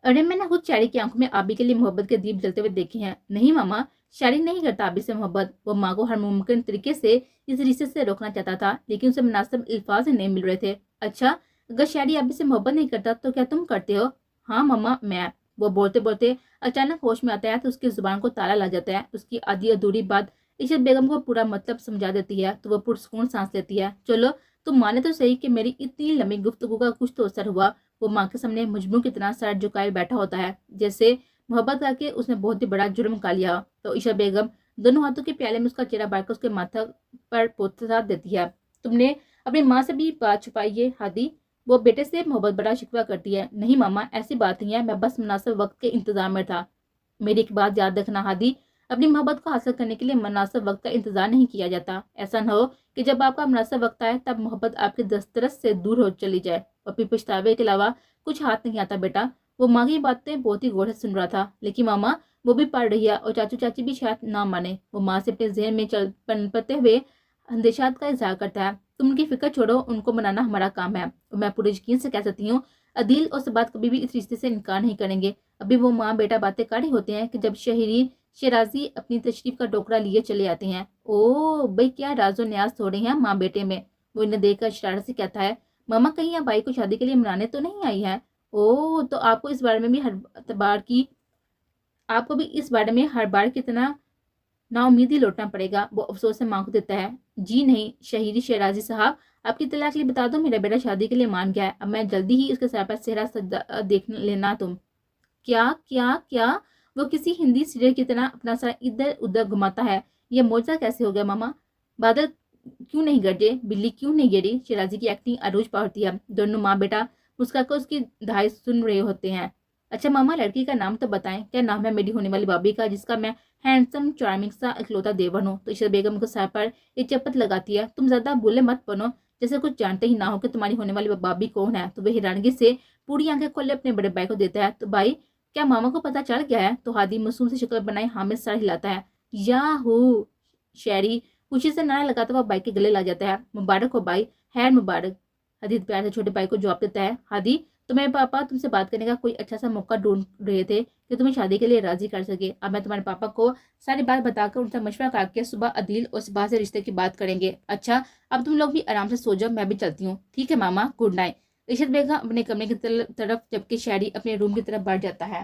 ارے، میں نے خود شاعری کی آنکھوں میں آبی کے لیے محبت کے دیپ جلتے ہوئے دیکھے ہیں۔ نہیں ماما، شاعری نہیں کرتا آبی سے محبت۔ وہ ماں کو ہر ممکن طریقے سے اس رشتے سے روکنا چاہتا تھا، لیکن اسے مناسب الفاظ نہیں مل رہے تھے۔ اچھا، اگر شاعری آبی سے محبت نہیں کرتا تو کیا تم کرتے ہو؟ ہاں ماما، میں۔ وہ بولتے بولتے اچانک ہوش میں آتا ہے تو اس کی زبان کو تالا لگ جاتا ہے۔ اس کی آدھی ادھوری بات عشرت بیگم کو پورا مطلب سمجھا دیتی ہے تو وہ پرسکون سانس لیتی ہے۔ چلو، تم مانے تو صحیح کہ میری اتنی لمبی گفتگو کا کچھ تو اثر ہوا۔ وہ ماں کے سامنے مجنون کی طرح سر جھکائے بیٹھا ہوتا ہے، جیسے محبت کر کے اس نے بہت ہی بڑا جرم کر لیا۔ تو عشرت بیگم دونوں ہاتھوں کے پیالے میں اس کا چہرہ بار کر اس کے ماتھا پر پوچھا دیتی ہے۔ تم نے اپنی ماں سے بھی بات چھپائی ہے ہادی؟ وہ بیٹے سے محبت بڑا شکوہ کرتی ہے۔ نہیں ماما، ایسی بات نہیں ہے، میں بس مناسب وقت کے انتظار میں تھا۔ میری ایک بات یاد رکھنا ہادی، اپنی محبت کو حاصل کرنے کے لیے مناسب وقت کا انتظار نہیں کیا جاتا۔ ایسا نہ ہو کہ جب آپ کا مناسب وقت آئے تب محبت آپ کے دسترس سے دور ہو چلی جائے، اور پھر پچھتاوے کے علاوہ کچھ ہاتھ نہیں آتا بیٹا۔ وہ ماں کی باتیں بہت ہی غور سے سن رہا تھا، لیکن ماما وہ بھی پڑھ رہی ہے اور چاچو چاچی بھی شاید نہ مانے۔ وہ ماں سے اپنے ذہن میں پنپتے ہوئے اندیشات کا اظہار کرتا ہے۔ تم ان کی فکر چھوڑو، ان کو منانا ہمارا کام ہے، اور میں پورے یقین سے کہہ سکتی ہوں عدیل اور سبات کبھی بھی اس رشتے سے انکار نہیں کریں گے۔ ابھی وہ ماں بیٹا باتیں کر رہے ہوتے ہیں کہ جب شیرازی اپنی تشریف کا ٹوکرا لیے چلے آتے ہیں۔ او بھئی، کیا راز و نیاز ہو رہے ہیں ماں بیٹے میں؟ وہ انہیں دیکھ کر شرارت سے کہتا ہے، ماما کہیں آپ بھائی کو شادی کے لیے منانے تو نہیں آئی ہے؟ او، تو آپ کو اس بارے میں بھی ہر بار کی طرح نا امیدی لوٹنا پڑے گا۔ وہ افسوس سے ماں کو دیتا ہے، جی نہیں شیرازی صاحب، آپ کی اطلاع کے لیے بتا دو، میرا بیٹا شادی کے لیے مان گیا ہے، اب میں جلدی ہی اس کے سر پر صحرا سجا دیکھ لینا تم۔ کیا کیا کیا؟ وہ کسی ہندی سیریل کی طرح اپنا سر ادھر ادھر گھماتا ہے۔ یہ معجزہ کیسے ہو گیا ماما؟ بادل کیوں نہیں گرجے، بلی کیوں نہیں گری؟ شیرازی کی ایکٹنگ عروج پا ہوتی ہے۔ دونوں ماں بیٹا مسکرا کر اس کی دہائی سن رہے ہوتے ہیں۔ اچھا ماما، لڑکی کا نام تو بتائیں، کیا نام ہے میری ہونے والی بابی کا، جس کا میں ہینڈسم چارمنگ سا اکلوتا دیور ہوں؟ تو عشرت بیگم کو سر پر ایک چپت لگاتی ہے، تم زیادہ بولے مت بنو، جیسے کچھ جانتے ہی نہ ہو کہ تمہاری ہونے والی بابی کون ہے۔ تو وہ حیرانگی سے پوری آنکھیں کھولے اپنے بڑے بھائی کو دیتا ہے، تو بھائی کیا ماما کو پتا چل گیا ہے؟ تو ہادی معصوم سے شکل بنائے حامد سر ہلاتا ہے۔ یاہو! شاعری خوشی سے نعرہ لگاتا ہوا بھائی کے گلے لگ جاتا ہے۔ مبارک ہو بھائی، خیر مبارک۔ ہادی پیار سے چھوٹے بھائی کو جواب دیتا ہے، ہادی تمہارے پاپا تم سے بات کرنے کا کوئی اچھا سا موقع ڈھونڈ رہے تھے کہ تمہیں شادی کے لیے راضی کر سکے۔ اب میں تمہارے پاپا کو ساری بات بتا کر ان سے مشورہ کر کے صبح عدیل اور صبح سے رشتے کی بات کریں گے۔ اچھا، اب تم لوگ بھی آرام سے سو جاؤ، میں بھی چلتی ہوں۔ ٹھیک ہے ماما، گڈ نائٹ۔ عشرت بیگم اپنے کمرے کی طرف جبکہ شاعری اپنے روم کی طرف بڑھ جاتا ہے۔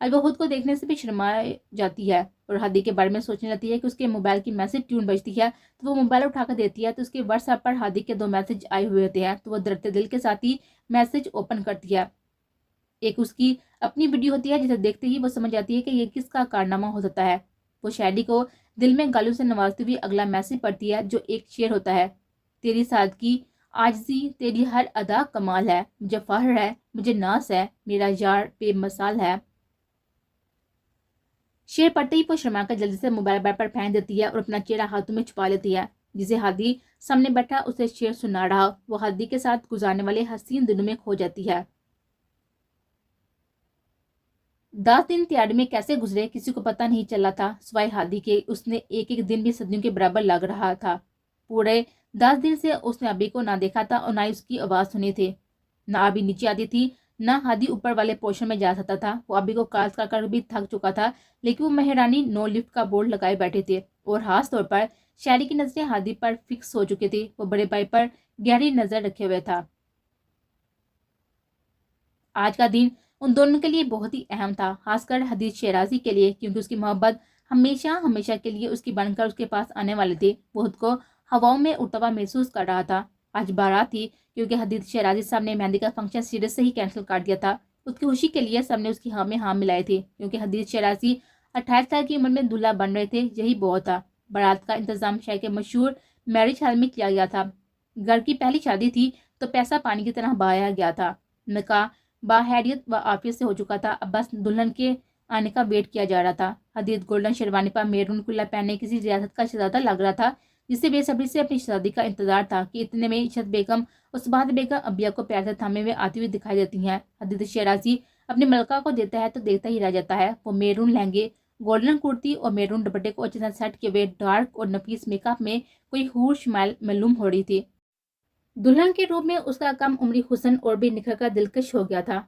اور وہ خود کو دیکھنے سے بھی شرما جاتی ہے اور ہادی کے بارے میں سوچنے لگتی ہے کہ اس کے موبائل کی میسج ٹیون بجتی ہے تو وہ موبائل اٹھا کر دیتی ہے تو اس کے واٹس ایپ پر ہادی کے 2 میسج آئے ہوئے ہوتے ہیں تو وہ درتے دل کے ساتھ ہی میسج اوپن کرتی ہے. ایک اس کی اپنی ویڈیو ہوتی ہے جسے دیکھتے ہی وہ سمجھ جاتی ہے کہ یہ کس کا کارنامہ ہو سکتا ہے. وہ شاعری کو دل میں گالوں سے نوازتے ہوئے اگلا میسج پڑھتی ہے جو ایک شعر ہوتا ہے. تیری سادگی عاجزی تیری ہر ادا کمال ہے, مجھے فخر ہے مجھے ناز ہے, میرا یار بے مثال ہے. شعر پڑھتے ہی وہ شرما کر جلدی سے موبائل بیگ پر پھینک دیتی ہے اور اپنا چہرہ ہاتھوں میں چھپا لیتی ہے. جسے ہادی سامنے بیٹھا اسے شعر سنا رہا وہ ہادی کے ساتھ گزارنے والے حسین دنوں میں کھو جاتی ہے. 10 دن تیاری میں کیسے گزرے کسی کو پتہ نہیں چلا تھا سوائے ہادی کے. اس نے ایک ایک دن بھی صدیوں کے برابر لگ رہا تھا. پورے 10 دن سے اس نے ابھی کو نہ دیکھا تھا اور نہ ہی اس کی آواز سنی تھی. نہ ابھی نیچے آتی تھی نہ ہادی اوپر والے پورشن میں جا سکتا تھا. وہ ابھی کو کال کر بھی تھک چکا تھا لیکن وہ مہرانی نو لفٹ کا بورڈ لگائے بیٹھے تھے اور خاص طور پر شاعری کی نظریں ہادی پر فکس ہو چکی تھی. وہ بڑے بھائی پر گہری نظر رکھے ہوئے تھا. آج کا دن ان دونوں کے لیے بہت ہی اہم تھا, خاص کر حدیث شیرازی کے لیے کیونکہ اس کی محبت ہمیشہ ہمیشہ کے لیے اس کی بن کر اس کے پاس آنے والے تھے. وہ خود کو ہواؤں میں اڑتا ہوا محسوس کر رہا تھا. آج بارات تھی کیونکہ حدیث شیرازی صاحب نے مہندی کا فنکشن سیریس سے ہی کینسل کر دیا تھا. اس کی خوشی کے لیے سب نے اس کی ہاں میں ہاں ملائے تھے کیونکہ حدیث شیرازی 28 سال کی عمر میں دلہا بن رہے تھے. یہی بہت تھا. بارات کا انتظام شہر کے مشہور میرج ہال میں کیا گیا تھا. گھر کی پہلی شادی تھی تو پیسہ پانی کی طرح بہایا گیا تھا. نکاح باحیریت و عافیت سے ہو چکا تھا. اب بس دلہن کے آنے کا ویٹ کیا جا رہا تھا. حدیث گولڈن شیروانی پر میرون کلا پہنے کسی ریاست کا شہزادہ لگ رہا تھا جسے بے صبری سے اپنی شہزادی کا انتظار تھا کہ اتنے میں عشرت بیگم اور سبات بیگم ابیا کو پیار سے تھامے ہوئے آتی ہوئی دکھائی دیتی ہیں. حدیث شیرازی اپنی ملکہ کو دیتا ہے تو دیکھتا ہی رہ جاتا ہے. وہ میرون لہنگے گولڈن کرتی اور میرون دوپٹے کو اچھی طرح سیٹ کیے ہوئے ڈارک اور نفیس میک اپ میں کوئی حور شمائل معلوم ہو رہی تھی. دلہن کے روپ میں اس کا کم عمری حسن اور بھی نکھر کر دلکش ہو گیا تھا.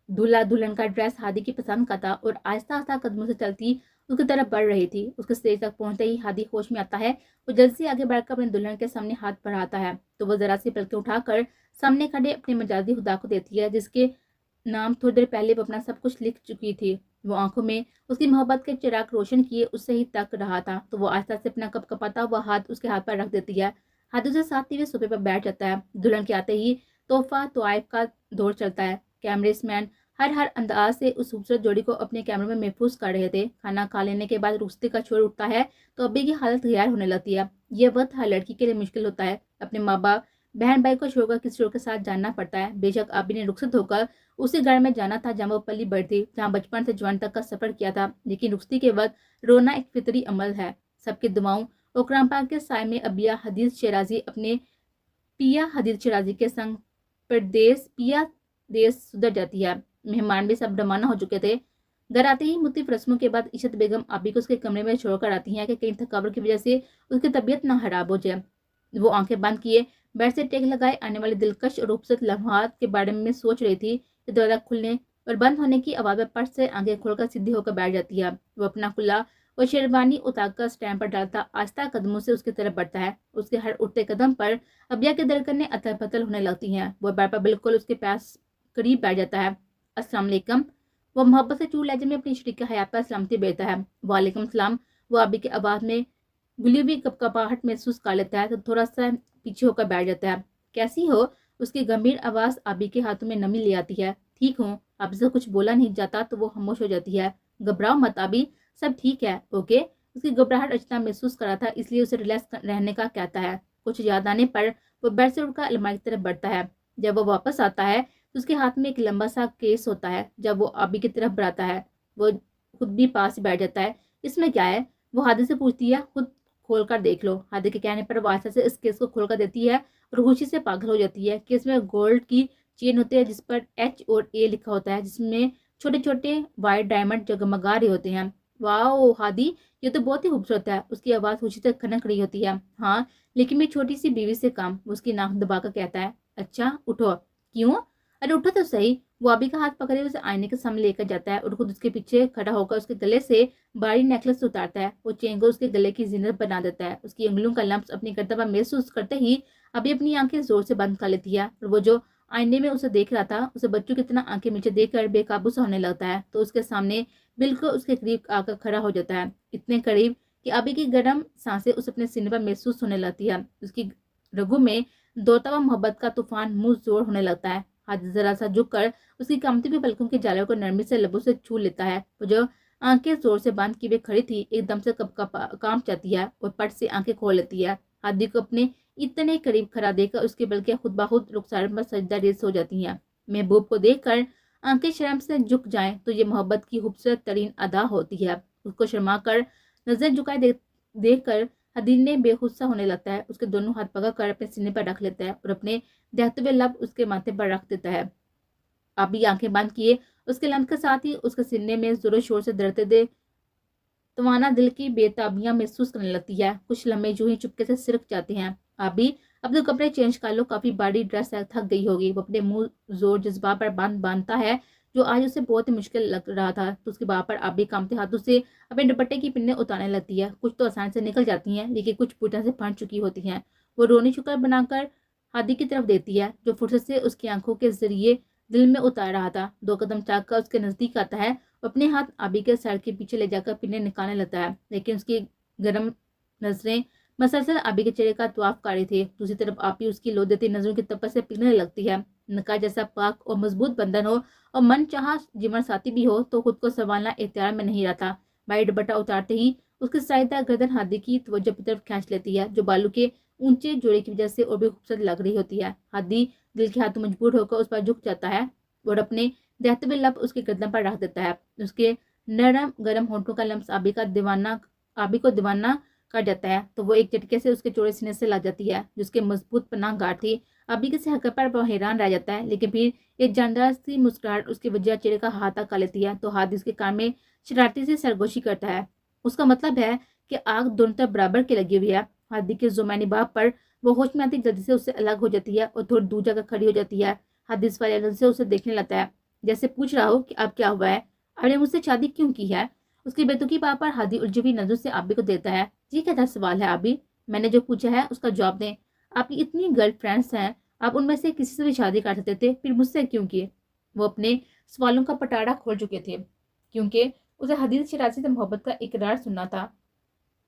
دلہا دلہن کا ڈریس ہادی کی پسند کا تھا اور آہستہ آہستہ قدموں سے چلتی اس کی طرف بڑھ رہی تھی. اس کے اسٹیج تک پہنچتے ہی ہادی ہوش میں آتا ہے. وہ جلد سے آگے بڑھ کر اپنے دلہن کے سامنے ہاتھ بڑھاتا ہے تو وہ ذرا سی پلکیں اٹھا کر سامنے کھڑے اپنے مجازی خدا کو دیتی ہے جس کے نام تھوڑی دیر پہلے وہ اپنا سب کچھ لکھ چکی تھی. وہ آنکھوں میں اس کی محبت کے چراغ روشن کیے اس سے ہی تک رہا تھا تو وہ آہستہ سے اپنا کپ کپاتا ہوا ہاتھ اس کے ہاتھ پر رکھ دیتی ہے. ہاتھ اسے ساتھ ہوئے صوفے پر بیٹھ جاتا ہے. دلہن کے آتے ہی تحفہ طوائف کا دور چلتا ہے. کیمرے مین ہر انداز سے اس خوبصورت جوڑی کو اپنے کیمرے میں محفوظ کر رہے تھے. کھانا کھا لینے کے بعد رخصتی کا شور اٹھتا ہے تو ابھی کی حالت غیر ہونے لگتی ہے. یہ وقت ہر لڑکی کے لیے مشکل ہوتا ہے. اپنے ماں باپ بہن بھائی کو چھوڑ کر کسی اور کے ساتھ جاننا پڑتا ہے. بے شک ابھی نے رخصت ہو کر اسی گھر میں جانا تھا جہاں وہ پلی بڑھ تھی, جہاں بچپن سے جوان تک کا سفر کیا تھا. لیکن رخصتی کے وقت رونا ایک فطری عمل ہے. سب کے دعاؤں اور کرام پاک کے سائے میں ابیا حدیث شیرازی اپنے پیا حدیث شیرازی کے سنگ پردیس پیا دیس سدھر جاتی ہے. مہمان بھی سب روانہ ہو چکے تھے. گھر آتے ہی مختلف رسموں کے بعد عشرت بیگم آبی کو اس کے کمرے میں چھوڑ کر آتی ہیں کہ کہیں تھکاوٹ کی وجہ سے اس کی طبیعت نہ خراب ہو جائے. وہ آنکھیں بند کیے بیڈ سے ٹیک لگائے آنے والے دلکش اور خوبصورت لمحات کے بارے میں سوچ رہی تھی کہ دروازہ کھلنے اور بند ہونے کی آواز میں پٹ سے آنکھیں کھول کر سیدھی ہو کر بیٹھ جاتی ہے. وہ اپنا کھلا اور شیروانی اتار کر اسٹینڈ پر ڈالتا آہستہ قدموں سے اس کی طرف بڑھتا ہے. اس کے ہر اٹھتے قدم پر ابیا کے دھڑکنیں اتھل پتھل ہونے لگتی ہیں. وہ بیڈ پر بالکل اس کے پاس قریب بیٹھ جاتا ہے. السلام علیکم. وہ محبت سے چور لہجے میں اپنی شریک حیات پر سلامتی بھیجتا ہے. وعلیکم السلام. وہ ابھی کی آواز میں گلی ہوئی کپکپاہٹ محسوس کر لیتا ہے تو تھوڑا سا پیچھے ہو کر بیٹھ جاتا ہے. کیسی ہو؟ اس کی گمبھیر آواز ابھی کے ہاتھوں میں نمی لے آتی ہے. ٹھیک ہوں. اب سے کچھ بولا نہیں جاتا تو وہ خاموش ہو جاتی ہے. گھبراؤ مت ابھی, سب ٹھیک ہے. اوکے. اس کی گھبراہٹ اچنا محسوس کرا تھا اس لیے اسے ریلیکس رہنے کا کہتا ہے. کچھ یاد آنے پر وہ بیڈ سے اٹھ کر الماری کی طرف بڑھتا ہے. جب وہ واپس آتا ہے تو اس کے ہاتھ میں ایک لمبا سا کیس ہوتا ہے. جب وہ آبی کی طرف بڑھاتا ہے وہ خود بھی پاس بیٹھ جاتا ہے. اس میں کیا ہے؟ وہ ہادی سے پوچھتی ہے. خود کھول کر دیکھ لو. ہادی کے کہنے پر وہ آہستہ سے اس کیس کو کھول کر دیتی ہے اور خوشی سے پاگل ہو جاتی ہے. کیس میں گولڈ کی چین ہوتی ہے جس پر ایچ اور اے لکھا ہوتا ہے, جس میں چھوٹے چھوٹے وائٹ ڈائمنڈ جگمگا رہے ہوتے ہیں. واو ہادی, یہ تو بہت ہی خوبصورت ہے. اس کی آواز خوشی سے کھنک رہی ہوتی ہے. ہاں لیکن میری چھوٹی سی بیوی سے کم. وہ اس کی ناک دبا کر کہتا ہے. اچھا اٹھو. کیوں؟ ارے اٹھو تو صحیح. وہ ابھی کا ہاتھ پکڑے اسے آئینے کے سامنے لے کر جاتا ہے اور خود اس کے پیچھے کھڑا ہو کر اس کے گلے سے بھاری نیکلس اتارتا ہے. وہ چین کو اس کے گلے کی زینت بنا دیتا ہے. اس کی انگلیوں کا لمس اپنی گردن پر محسوس کرتے ہی ابھی اپنی آنکھیں زور سے بند کر لیتی ہے اور وہ جو آئینے میں اسے دیکھ رہا تھا، اسے بچوں کی طرح آنکھیں نیچے دیکھ کر بے قابو سا ہونے لگتا ہے تو اس کے سامنے بالکل اس کے قریب آ کر کھڑا ہو جاتا ہے، اتنے قریب کہ ابھی کی گرم سانسیں اسے اپنے سینے پر محسوس ہونے لگتی ہے۔ اس کی رگوں میں دوڑتا ہوا محبت کا طوفان منہ زور ہونے لگتا ہے۔ ہاتھ ذرا سا جھک کر اس کی کامتی ہوئی پلکوں کے جالوں کو نرمی سے لبوں سے چھو لیتا ہے۔ وہ جو آنکھیں زور سے باندھ کی ہوئے کھڑی تھی ایک دم سے کانپ جاتی ہے اور پٹ سے آنکھیں کھول لیتی ہے۔ ہادی کو اپنے اتنے قریب کھڑا دیکھ کر اس کی بلکہ خود بخود رخسار پر سجدہ ریز ہو جاتی ہیں۔ محبوب کو دیکھ کر آنکھیں شرم سے جھک جائیں تو یہ محبت کی خوبصورت ترین ادا ہوتی ہے۔ اس کو شرما کر نظر جھکائے دیکھ کر حدید نے بے خود ہونے لگتا ہے، اس کے دونوں ہاتھ پکڑ کر اپنے سینے پر رکھ لیتا ہے اور اپنے دہتے ہوئے لب اس کے ماتھے پر رکھ دیتا ہے۔ ابھی آنکھیں بند کیے اس کے لمس کے ساتھ ہی اس کے سینے میں زور و شور سے دھڑکتے توانا دل کی بے تابیاں محسوس کرنے لگتی ہے۔ کچھ لمحے جو ہی چپکے سے سرک جاتے ہیں۔ ابھی اب تو کپڑے چینج کر لو، کافی باری ڈریس تھک گئی ہوگی۔ وہ اپنے منہ زور جذبات پر باندھتا ہے جو آج اسے بہت ہی مشکل لگ رہا تھا تو اس کے بات پر ابھی کامتے ہاتھوں سے اپنے دوپٹے کی پنیں اتارنے لگتی ہے۔ کچھ تو آسان سے نکل جاتی ہیں لیکن کچھ پوٹن سے پھٹ چکی ہوتی ہیں۔ وہ رونی شکر بنا کر ہادی کی طرف دیتی ہے جو فرصت سے اس کی آنکھوں کے ذریعے دل میں اتار رہا تھا۔ 2 قدم چاک کر اس کے نزدیک آتا ہے اور اپنے ہاتھ آبی کے سر کے پیچھے لے جا کر پنیں نکالنے لگتا ہے، لیکن اس کی گرم نظریں مسلسل آبی کے چہرے کا طواف کر رہی تھی۔ دوسری طرف آبی اس کی لو دیتی نظروں کی تپش سے پگھلنے لگتی ہے۔ نکاح جیسا پاک اور مضبوط بندھن ہو اور من چاہا جیون ساتھی بھی ہو تو خود کو سنبھالنا اختیار میں نہیں رہتا۔ بھائی دوپٹہ اتارتے ہی اس کی سائیدہ گردن ہادی کی توجہ کی طرف کھینچ لیتی ہے جو بالوں کے اونچے جوڑے کی وجہ سے اور بھی خوبصورت لگ رہی ہوتی ہے۔ ہادی دل کے ہاتھوں مجبور ہو کر اس پر جھک جاتا ہے اور اپنے دہتے ہوئے لب اس کے گردن پر رکھ دیتا ہے۔ اس کے نرم گرم ہونٹوں کا لمس آبی کو دیوانہ کر جاتا ہے تو وہ ایک جھٹکے سے اس کے چوڑے سینے سے لگ جاتی ہے جو اس کے مضبوط پناہ گار تھی۔ آبی کی حرکت پر وہ حیران رہ جاتا ہے لیکن پھر ایک جاندار سی مسکراہٹ اس کے وجہ چہرے کا احاطہ کر لیتی ہے تو ہادی اس کے کان میں شرارتی سے سرگوشی کرتا ہے۔ اس کا مطلب ہے کہ آگ دونوں طرف برابر کی لگی ہوئی ہے۔ ہادی کے زمینی باب پر وہ ہوش میں آتی جلدی سے اس سے الگ ہو جاتی ہے اور تھوڑی دور جا کر کھڑی ہو جاتی ہے۔ ہادی اس والے نظر سے اسے دیکھنے لگتا ہے جیسے پوچھ رہا ہو کہ اب کیا ہوا ہے، آپ نے مجھ سے شادی کیوں کی ہے؟ اس کی بیتوکی بات پر ہادی الجھی ہوئی نظروں سے آبی کو دیتا ہے۔ یہ کیا سوال ہے آبی؟ میں نے جو پوچھا ہے اس کا جواب دیں۔ آپ کی اتنی گرل فرینڈس ہیں، آپ ان میں سے کسی سے بھی شادی کر سکتے تھے، پھر مجھ سے کیوں کیے؟ وہ اپنے سوالوں کا پٹارا کھول چکے تھے کیونکہ اسے حدید شرازی سے محبت کا اقرار سننا تھا۔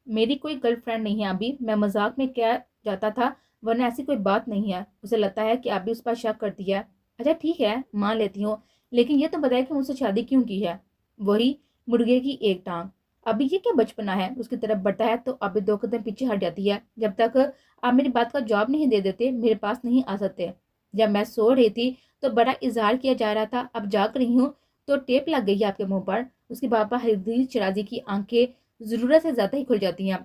میری کوئی گرل فرینڈ نہیں ہے آبی، میں مذاق میں کیا جاتا تھا ورنہ ایسی کوئی بات نہیں ہے۔ اسے لگتا ہے کہ آبی اس پر شک کرتی ہے۔ اچھا ٹھیک ہے مان لیتی ہوں، لیکن یہ تو بتائے کہ مجھ سے شادی کیوں کی ہے؟ وہی مرغے کی ایک ٹانگ۔ ابھی یہ کیا بچپنا ہے؟ اس کی طرف بڑھتا ہے تو ابھی 2 قدم پیچھے ہٹ جاتی ہے۔ جب تک آپ میری بات کا جواب نہیں دے دیتے میرے پاس نہیں آ سکتے۔ جب میں سو رہی تھی تو بڑا اظہار کیا جا رہا تھا، اب جاگ رہی ہوں تو ٹیپ لگ گئی ہے آپ کے منہ پر۔ اس کے بابا حدید شرازی کی آنکھیں ضرورت سے زیادہ ہی کھل جاتی ہیں۔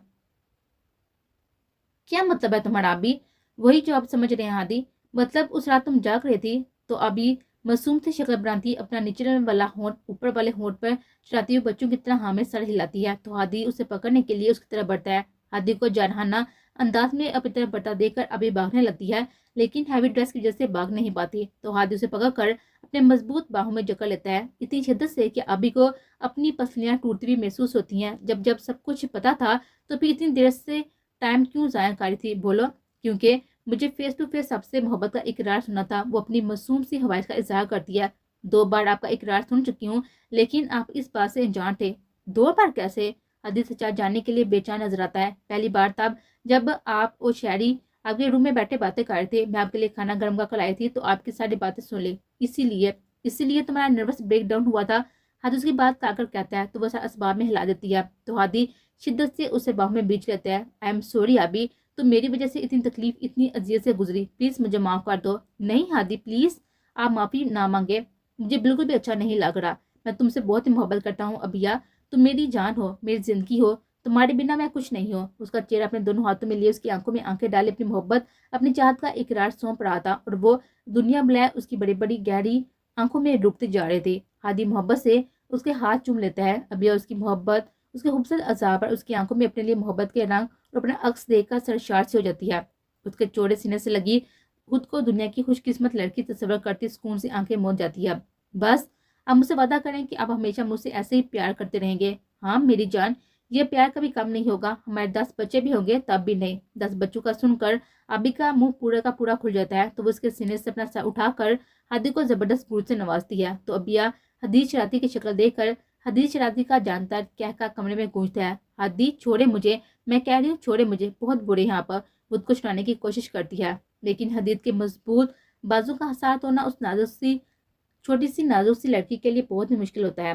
کیا مطلب ہے تمہارا آبی؟ وہی جو آپ سمجھ رہے ہیں ہادی، مطلب اس رات تم جاگ رہی تھی تو ابھی معصوم سے شکل بناتی اپنا نچلے والا ہونٹ اوپر والے ہونٹ پر چڑھاتی ہوئی بچوں کی طرح ہامے سر ہلاتی ہے تو ہادی اسے پکڑنے کے لیے اس کی طرف بڑھتا ہے۔ ہادی کو جارحانہ انداز میں اپنی طرف بڑھتا دیکھ کر ابھی بھاگنے لگتی ہے لیکن ہیوی ڈریس کی وجہ سے بھاگ نہیں پاتی تو ہادی اسے پکڑ کر اپنے مضبوط باہوں میں جکڑ لیتا ہے اتنی شدت سے کہ ابھی کو اپنی پسلیاں ٹوٹتی ہوئی محسوس ہوتی ہیں۔ جب سب کچھ پتا تھا تو پھر اتنی دیر سے ٹائم کیوں ضائع کری تھی؟ بولو۔ کیونکہ مجھے فیس ٹو فیس سب سے محبت کا اقرار سنا تھا۔ وہ اپنی معصوم سی خواہش کا اظہار کرتی ہے۔ 2 بار آپ کا اقرار سن چکی ہوں لیکن آپ اس بات سے انجان تھے۔ 2 بار کیسے؟ حدید سچا جاننے کے لیے بے چین نظر آتا ہے۔ پہلی بار تب جب آپ اور شہری آپ کے روم میں بیٹھے باتیں کر رہے تھے، میں آپ کے لیے کھانا گرم کر لائی تھی تو آپ کی ساری باتیں سن لی، اسی لیے تمہارا نروس بریک ڈاؤن ہوا تھا۔ حدید اس کی بات کاٹ کر کہتا ہے تو وہ اسباب میں ہلا دیتی ہے تو ہادی شدت سے اسے باہوں میں بیچ لیتا ہے۔ آئی ایم سوری آبی، تو میری وجہ سے اتنی تکلیف اتنی اذیت سے گزری، پلیز مجھے معاف کر دو۔ نہیں ہادی پلیز، آپ معافی نہ مانگے، مجھے بالکل بھی اچھا نہیں لگ رہا۔ میں تم سے بہت ہی محبت کرتا ہوں ابیا، تم میری جان ہو، میری زندگی ہو، تمہارے بنا میں کچھ نہیں ہوں۔ اس کا چہرہ اپنے دونوں ہاتھوں میں لیے اس کی آنکھوں میں آنکھیں ڈالے اپنی محبت اپنی چاہت کا اقرار سونپ رہا تھا اور وہ دنیا بلائے اس کی بڑی بڑی گہری آنکھوں میں ڈوبتے جا رہے تھے۔ ہادی محبت سے اس کے ہاتھ چوم لیتا ہے۔ ابیا اس کی محبت اس کے خوبصورت اعضاء پر اس کی آنکھوں میں اپنے لیے محبت کے رنگ اور اپنا عکس دیکھ کر سرشار سی ہو جاتی ہے۔ اس کے چوڑے سینے سے لگی خود کو دنیا کی خوش قسمت لڑکی تصور کرتی سکون سے آنکھیں موند جاتی ہے۔ بس آپ مجھ سے وعدہ کریں کہ آپ ہمیشہ مجھ سے ایسے ہی پیار کرتے رہیں گے؟ ہاں میری جان، یہ پیار کبھی کم نہیں ہوگا، ہمارے 10 بچے بھی ہوں گے تب بھی نہیں۔ 10 بچوں کا سن کر ابھی کا منہ پورا کا پورا کھل جاتا ہے، تو وہ اس کے سینے سے اپنا سر اٹھا کر ہادی کو زبردست گول سے نوازتی ہے، تو ابیا حدیث شرارتی کی شکل دیکھ کر حدیث شرارتی کا جانتا کہہ کا کمرے میں گونجتا ہے، حدیث چھوڑے مجھے، میں کہہ رہی ہوں چھوڑے مجھے، بہت برے یہاں پر۔ خود کو چھڑانے کی کوشش کرتی ہے، لیکن حدیث کے مضبوط بازو کا حساس ہونا اس چھوٹی سی نازک سی لڑکی کے لیے بہت ہی مشکل ہوتا ہے۔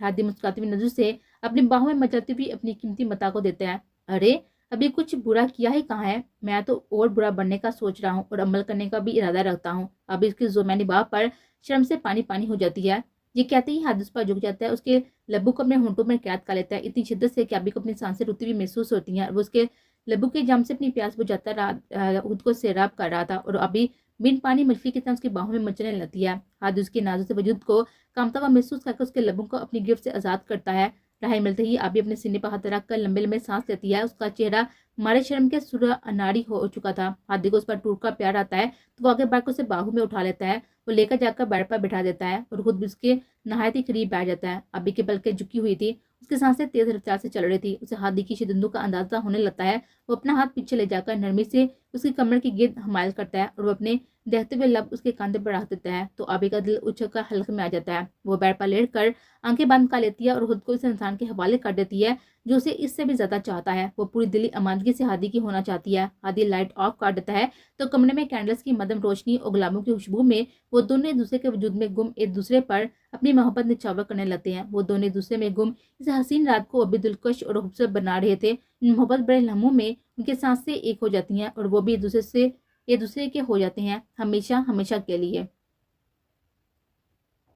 ہادی مسکراتی ہوئی نظر سے اپنی باہوں میں مچلتی ہوئی اپنی قیمتی متاع کو دیتا ہے۔ ارے ابھی کچھ برا کیا ہی کہاں ہے، میں تو اور برا بننے کا سوچ رہا ہوں اور عمل کرنے کا بھی ارادہ رکھتا ہوں۔ ابھی اس کی زومینی باہ پر شرم سے پانی پانی ہو جاتی ہے۔ یہ کہتے ہی حادث پر جھک جاتا ہے، اس کے لبوں کو اپنے ہونٹوں میں قید کر لیتا ہے اتنی شدت سے کہ ابھی کو اپنی سانسیں رکتی ہوئی محسوس ہوتی ہیں، اور وہ اس کے لبوں کے جم سے اپنی پیاس بجھاتا رہا، خود کو سیراب کر رہا تھا، اور ابھی بن پانی مچھلی کی طرح اس کی باہوں میں مچلنے لگتی ہے۔ حادث اس کے نازک سے وجود کو کامتا ہوا محسوس کر کے اس کے لبوں کو اپنی گرفت سے آزاد کرتا ہے۔ رہائی ملتے ہی ابھی اپنے سینے پر ہاتھ رکھ کر لمبے لمبے سانس لیتی ہے۔ اس کا چہرہ مارے شرم کے سرخ اناری ہو چکا تھا۔ ہادی کو اس پر ٹوٹ کا پیار آتا ہے تو وہ آگے بڑھ کر اسے باہوں میں اٹھا لیتا ہے، وہ لے کر جا کر بیڈ پر بٹھا دیتا ہے اور خود بھی اس کے نہایت ہی قریب بیٹھ جاتا ہے۔ ابھی کے پلکیں جھکی ہوئی تھی، اس کی سانسیں تیز رفتار سے چل رہی تھی، اسے ہادی کی شدندوں کا اندازہ ہونے لگتا ہے۔ وہ اپنا ہاتھ پیچھے لے جا کر نرمی سے اس کی کمر کی گرد حمائل کرتا ہے اور وہ اپنے دہتے ہوئے لب اس کے کاندھے پر رکھ دیتا ہے، تو ابھی کا دل اچھل کر حلقے میں آ جاتا ہے۔ وہ بیڈ پر لیٹ کر آنکھیں بند کر لیتی ہے اور خود کو اس انسان کے حوالے کر دیتی ہے جو اسے اس سے بھی زیادہ چاہتا ہے۔ وہ پوری دلی امانگی سے ہادی کی ہونا چاہتی ہے۔ ہادی لائٹ آف کر دیتا ہے تو کمرے میں کینڈلز کی مدم روشنی اور گلابوں کی خوشبو میں وہ دونوں ایک دوسرے کے وجود میں گم ایک دوسرے پر اپنی محبت نچھاور کرنے لگتے ہیں۔ وہ دونوں ایک دوسرے میں گم اس حسین رات کو ابھی دلکش اور خوبصورت بنا رہے تھے۔ ان محبت بڑے لمحوں میں ان کے سانسیں ایک ہو جاتی ہیں اور وہ بھی ایک دوسرے کے ہو جاتے ہیں، ہمیشہ ہمیشہ کے لیے۔